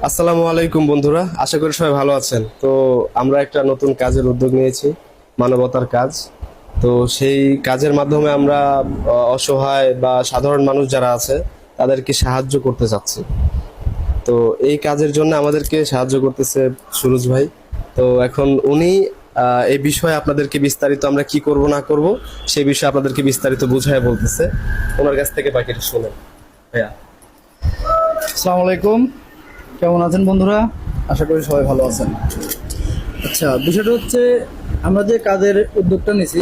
আসসালামু আলাইকুম বন্ধুরা, আশা করি সবাই ভালো আছেন। তো আমরা একটা নতুন কাজের উদ্যোগ নিয়েছি, মানবতার কাজ। তো সেই কাজের মাধ্যমে আমরা অসহায় বা সাধারণ মানুষ যারা আছে তাদেরকে সাহায্য করতে চাচ্ছি। তো এই কাজের জন্য আমাদেরকে সাহায্য করতেছে সুরজ ভাই। তো এখন উনি এই বিষয়ে আপনাদেরকে বিস্তারিত আমরা কি করব না করব সেই বিষয়ে আপনাদেরকে বিস্তারিত বুঝায় বলতেছে। ওনার কাছ থেকে বাকিটা শুনেন ভাইয়া। আসসালামু আলাইকুম, কেমন আছেন বন্ধুরা? আশা করি সবাই ভালো আছেন। আচ্ছা, বিষয়টা হচ্ছে আমরা যে কাজের উদ্যোগটা নিয়েছি,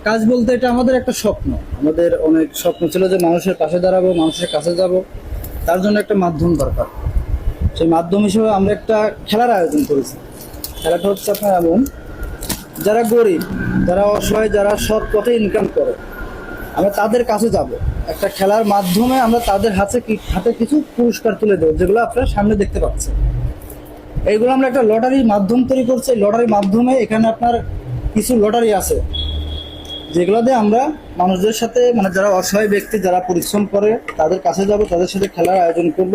কাজ বলতে এটা আমাদের একটা স্বপ্ন। আমাদের অনেক স্বপ্ন ছিল যে মানুষের পাশে দাঁড়াবো, মানুষের কাছে যাব। তার জন্য একটা মাধ্যম দরকার। সেই মাধ্যম হিসেবে আমরা একটা খেলার আয়োজন করেছি। খেলাটা হচ্ছে আপনার এমন, যারা গরিব, যারা অসহায়, যারা সৎ পথে ইনকাম করে, আমরা তাদের কাছে যাব। একটা খেলার মাধ্যমে আমরা তাদের হাতে কিছু পুরস্কার তুলে দেবো, যেগুলো আপনারা সামনে দেখতে পাচ্ছেন। এইগুলো আমরা একটা লটারির মাধ্যম তৈরি করছি। লটারির মাধ্যমে এখানে আপনার কিছু লটারি আছে, যেগুলো দিয়ে আমরা মানুষদের সাথে, মানে যারা অসহায় ব্যক্তি, যারা পরিশ্রম করে, তাদের কাছে যাব, তাদের সাথে খেলার আয়োজন করব।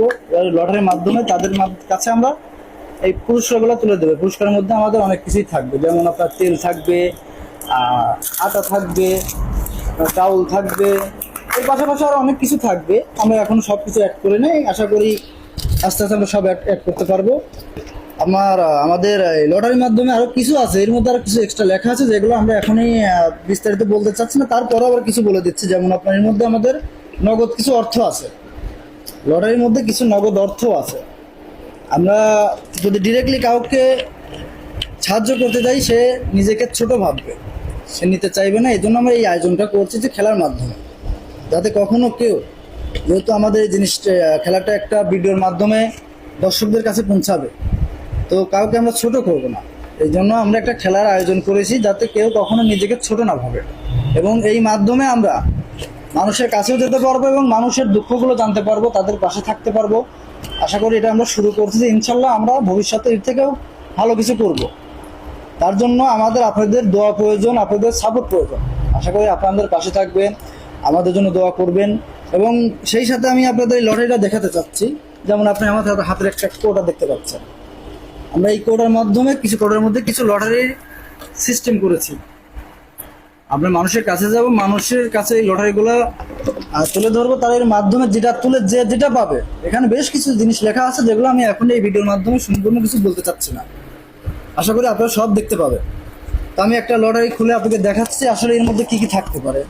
লটারির মাধ্যমে তাদের কাছে আমরা এই পুরস্কারগুলো তুলে দেবো। পুরস্কারের মধ্যে আমাদের অনেক কিছুই থাকবে, যেমন আপনার তেল থাকবে, আটা থাকবে, চাউল থাকবে, এর পাশাপাশি আরো অনেক কিছু থাকবে। আমরা এখন সব কিছু অ্যাড করে নেই, আশা করি আস্তে আস্তে আমরা সব অ্যাড করতে পারবো। আমাদের লটারির মাধ্যমে আরো কিছু আছে, এর মধ্যে আরো কিছু এক্সট্রা লেখা আছে, যেগুলো আমরা এখনই বিস্তারিত বলতে চাচ্ছি না। তারপরে আবার কিছু বলে দিচ্ছি, যেমন আপনার এর মধ্যে আমাদের নগদ কিছু অর্থ আছে, লটারির মধ্যে কিছু নগদ অর্থ আছে। আমরা যদি ডিরেক্টলি কাউকে সাহায্য করতে যাই, সে নিজেকে ছোট ভাববে, সে নিতে চাইবে না। এই জন্য আমরা এই আয়োজনটা করছি যে খেলার মাধ্যমে, যাতে কখনো কেউ, যেহেতু আমাদের এই জিনিসটা, খেলাটা একটা ভিডিওর মাধ্যমে দর্শকদের কাছে পৌঁছাবে, তো কাউকে আমরা ছোট করব না। এই জন্য আমরা একটা খেলার আয়োজন করেছি, যাতে কেউ কখনো নিজেকে ছোট না ভাবে। এবং এই মাধ্যমে আমরা মানুষের কাছেও যেতে পারবো এবং মানুষের দুঃখগুলো জানতে পারবো, তাদের পাশে থাকতে পারবো। আশা করি এটা আমরা শুরু করছি যে ইনশাল্লাহ আমরা ভবিষ্যতে এর থেকেও ভালো কিছু করব। তার জন্য আমাদের আপনাদের দোয়া প্রয়োজন, আপনাদের সাপোর্ট প্রয়োজন। আশা করি আপনাদের পাশে থাকবেন, আমাদের জন্য দোয়া করবেন। এবং সেই সাথে আমি আপনাদের এই লটারিটা দেখাতে চাচ্ছি। যেমন আপনি আমার হাতের একটা কোডা দেখতে পাচ্ছেন। আমরা এই কোডের মাধ্যমে কোডের মধ্যে কিছু লটারির সিস্টেম করেছি। আমরা মানুষের কাছে যাব, মানুষের কাছে এই লটারিগুলো তুলে ধরবো। তার এর মাধ্যমে যেটা পাবে, এখানে বেশ কিছু জিনিস লেখা আছে, যেগুলো আমি এখন এই ভিডিওর মাধ্যমে সম্পূর্ণ কিছু বলতে চাচ্ছি না। আশা করি আপনারা সব দেখতে পাবে। তো আমি একটা লটারি খুলে আপনাকে দেখাচ্ছি আসলে এর মধ্যে কি কি থাকতে পারে।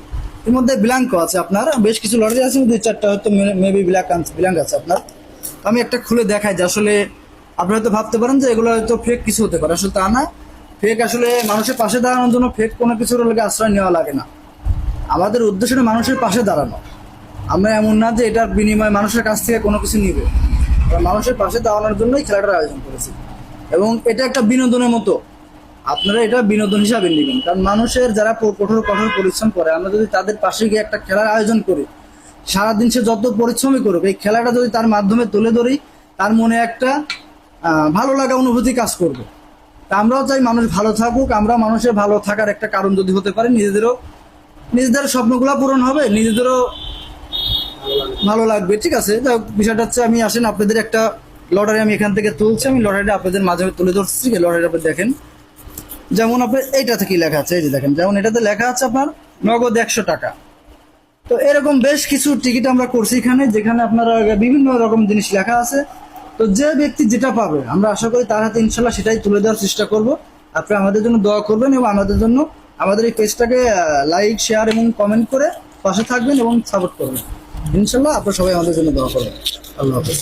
এর মধ্যে ব্ল্যাঙ্কও আছে, আপনার বেশ কিছু লটারি আছে, 2-4টা হয়তো মেবি ব্ল্যাঙ্ক আছে আপনার। আমি একটা খুলে দেখাই যে আসলে আপনারা হয়তো ভাবতে পারেন যে এগুলো হয়তো ফেক কিছু হতে পারে, আসলে তা না। ফেক আসলে মানুষের পাশে দাঁড়ানোর জন্য ফেক কোনো কিছুর লাগে আশ্রয় নেওয়া লাগে না। আমাদের উদ্দেশ্যটা মানুষের পাশে দাঁড়ানো। আমরা এমন না যে এটার বিনিময়ে মানুষের কাছ থেকে কোনো কিছু নিবে। মানুষের পাশে দাঁড়ানোর জন্যই খেলাটার আয়োজন করেছি। এবং এটা একটা বিনোদনের মতো, আপনারা এটা বিনোদন হিসাবে নেবেন। কারণ মানুষের যারা কঠোর পরিশ্রম করে, আমরা যদি তাদের পাশে গিয়ে একটা খেলার আয়োজন করি, সারাদিন সে যত পরিশ্রমই করুক, এই খেলাটা যদি তার মাধ্যমে তুলে ধরি, তার মনে একটা ভালো লাগা অনুভূতি কাজ করবে। তা আমরাও চাই মানুষ ভালো থাকুক। আমরা মানুষের ভালো থাকার একটা কারণ যদি হতে পারে, নিজেদের স্বপ্নগুলো পূরণ হবে, নিজেদেরও ভালো লাগবে। ঠিক আছে, বিষয়টা হচ্ছে, আমি আসেন আপনাদের একটা লটারি আমি এখান থেকে তুলছি। আমি লটারিটা আপনাদের মাঝে তুলে ধরছি। লটারিটা আপনি দেখেন, যেমন আপনার এইটাতে কি লেখা আছে, এই যে দেখেন, যেমন এটাতে লেখা আছে আপনার নগদ 100 টাকা। তো এরকম বেশ কিছু টিকিট আমরা করছি এখানে, যেখানে আপনারা বিভিন্ন রকম জিনিস লেখা আছে। তো যে ব্যক্তি যেটা পাবে, আমরা আশা করি তার হাতে ইনশাল্লাহ সেটাই তুলে দেওয়ার চেষ্টা করব। আপনি আমাদের জন্য দোয়া করবেন এবং আমাদের এই পেজটাকে লাইক, শেয়ার এবং কমেন্ট করে পাশে থাকবেন এবং সাপোর্ট করবেন। ইনশাল্লাহ আপনারা সবাই আমাদের জন্য দোয়া করবেন। আল্লাহ হাফেজ।